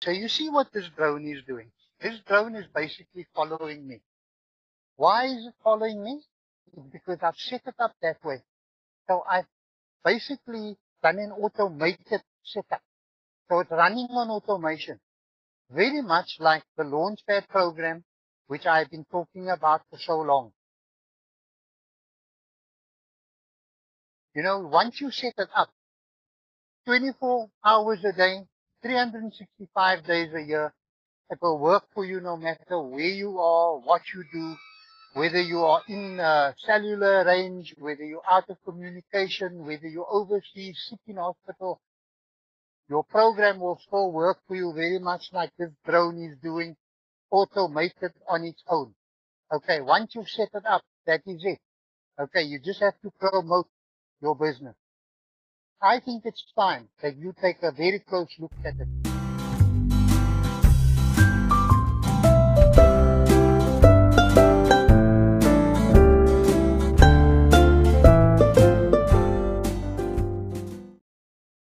So you see what this drone is doing. This drone is basically following me. Why is it following me? Because I've set it up that way. So I've basically done an automated setup. So it's running on automation, very much like the Launchpad program, which I've been talking about for so long. You know, once you set it up, 24 hours a day, 365 days a year, it will work for you no matter where you are, what you do, whether you are in cellular range, whether you're out of communication, whether you're overseas, sick in hospital, your program will still work for you very much like this drone is doing, automated on its own. Okay, once you've set it up, that is it. Okay, you just have to promote your business. I think it's time that you take a very close look at it.